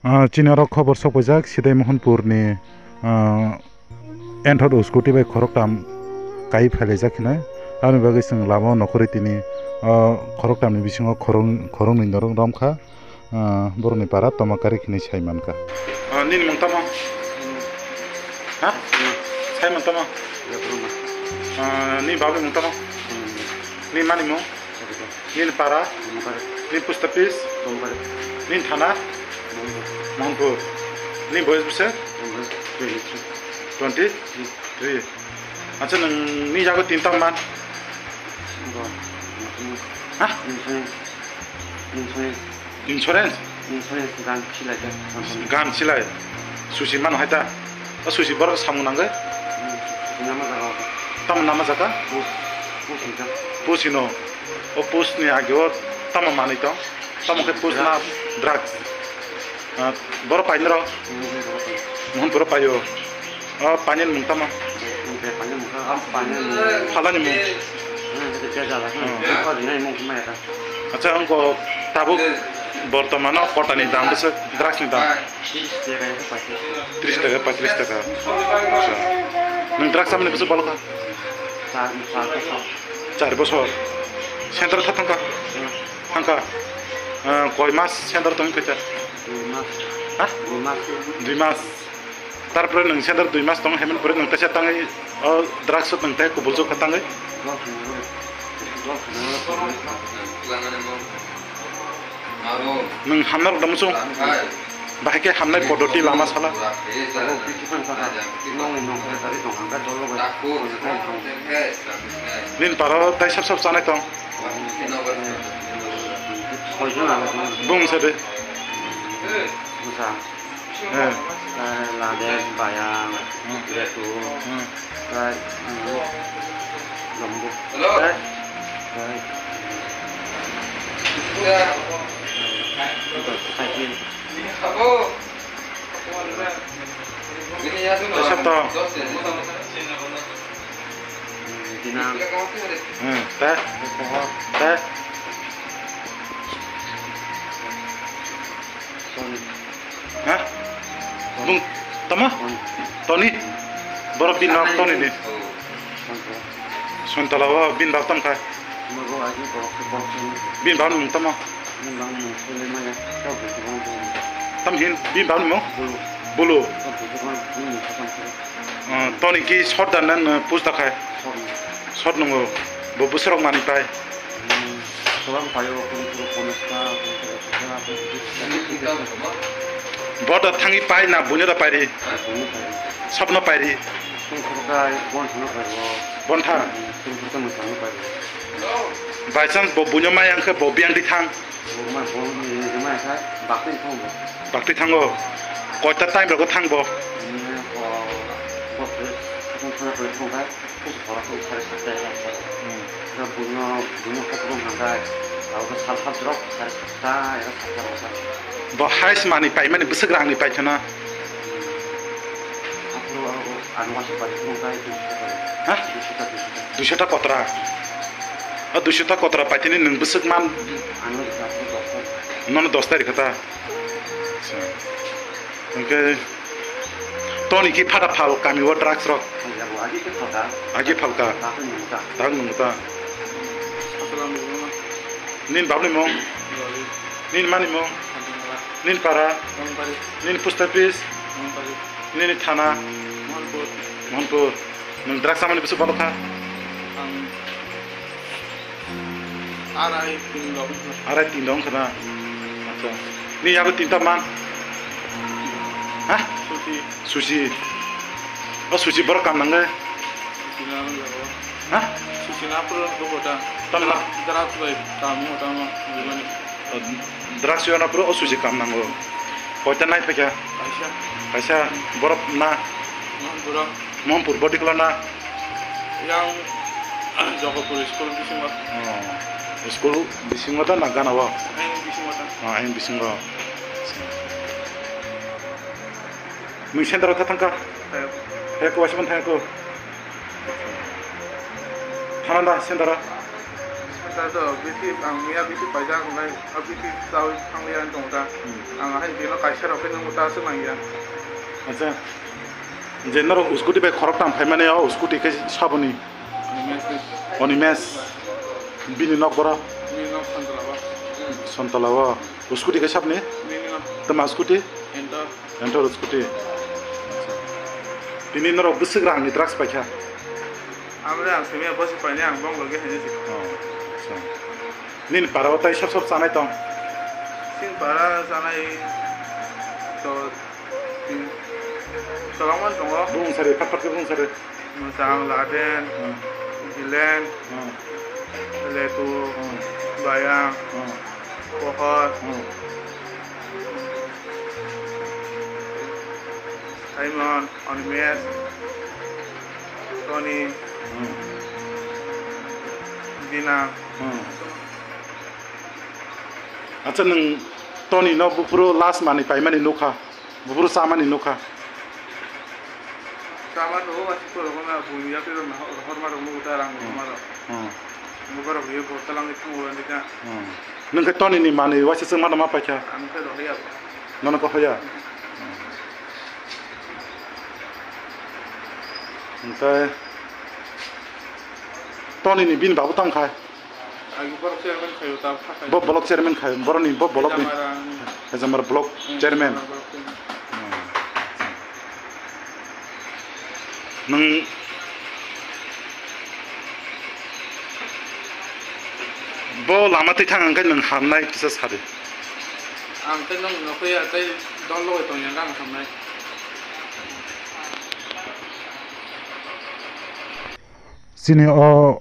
Chinaro khobor sokojak sidai Mohanpurni enthod scooty bai khoroktam kai phailajak hinai ani bagui sing lama nokori tini khoroktam ni bisingo khorong ni norong romkha boroni para tomakari khini saimanka nin mungtama ha saimantama ni babu mungtama ni mani mo nin para nin pustapis nin thana Mohanpur ni boys bisa 23 acha nang ni jago tintam man hah insurance gan silai susi man haita susi bar samu nangga tam nama jaka pusino o pus ni agyo tam mani to tam ke pus na drugs bor painro Mohanpur payo panyen mungtama halani mung acha angko tabuk বর্তমানে কটানি দাম বেশি দ্রাক্ষনি দাম 30 টাকা 35 টাকা আচ্ছা নং দ্রাক্ষ সামনে বেশি বলকা 4 বছর সেন্টার থাকা থাকা কয় মাস সেন্টার তুমি কইতা 2 মাস তারপরে নং সেন্টার 2 মাস তং হেমেন পরে নং তাছে তাঙ্গই দ্রাক্ষ নং তাই কবুলজো খাতাঙ্গই nung hamnar udah musuh bahaya hamnar podoti lama salah nin para tai sab sana tong bung sede lade bayang itu lombok siapa? Teh. Hah? Bung, tama? Tony? Baru bin Tony nih. Suntalawa bin Batam kah? Bin Batam tama? Tamhin bin Batam mo? Bulu. Tony ki short dan pusta kah? Short nunggu. Bubusrok mani pai. Boda tangi pai na bunya da pai di. Sabna pai di. Bonta. By chance bo bunya mayang ke bo biang di thang. Bakti thango. Kota time berko thang bo. Bo hais mani pai mani besegrang ni pai chana. Hah? 200 kotra. 200 kotra pai tini nung besek man. Non 10 tarik kata. Oke. Tony ki pada phal kami wa drugs rok. Agi phalka. Tang nungta. Nin babni mong. Nin mani mong. Nin para. Nin pustapis. Nin thana. Mohanpur. Nung drugs samani besu balokha. Arai tindong kena. Acha. Ni yago tinta man. Hah? Sushi. Oh sushi baru kam nangga. Hah? Sushi napur bogota. Tamna. Drak baik. Tamu utama. Drak suya napur oh sushi kam nanggo. Kota naik pekya. Kaisa borok na. Mohanpur body kala na. Yang Jogopur school bisingo. School bisingo ta nagana wa. Aing bisingo. Mung center ta tangka. He ko wasiman tha ko. Hananda center. Tado biti ang mia biti pajang nai abiti tau hanglian dongda ang hai dino kaisar open muta semangya আচ্ছা যে নর স্কুটি বে খরক টাম ফাইমানে স্কুটি কে সাবনি অনিমেস বিনি নকবরা ni no sandrawa সন্তলাওয়া স্কুটি কে সাবনি ni no তমা স্কুটি enter এন্টার স্কুটি তিনি নর বসগ্রা নি ড্রাগস পাইছা amre ang semia bosi pani ang bong loge hejesi আচ্ছা নিন পারাওতাই সব জানাই তো sin para sanai to Salaman dongo বুং সারে পাট বুং সারে musang laden gilen letu bayang pohon Simon Onimes Tony Dina আচ্ছা নং টনি ন বুপুরো লাস্ট মানি পাইমানি নুখা বুপুরো সামানি নুখা Sama tuh masih kurang mana punya kita hormat rumah utarang rumah Mugaro hiyo po talang itong ulan dika. nung ka toni ni mani wasi sing mana mapa cha Ano ka do hiya. nono ko hoya nta toni ni bin babu tang khai Agi borok chairman kayo ta phaka. bo block chairman khai boroni bo block ni jamar block chairman nung bo lama ti thang ang nang hamnai kisa sare Ang tenong no kaya tay dolo ito yang kang samay. sini o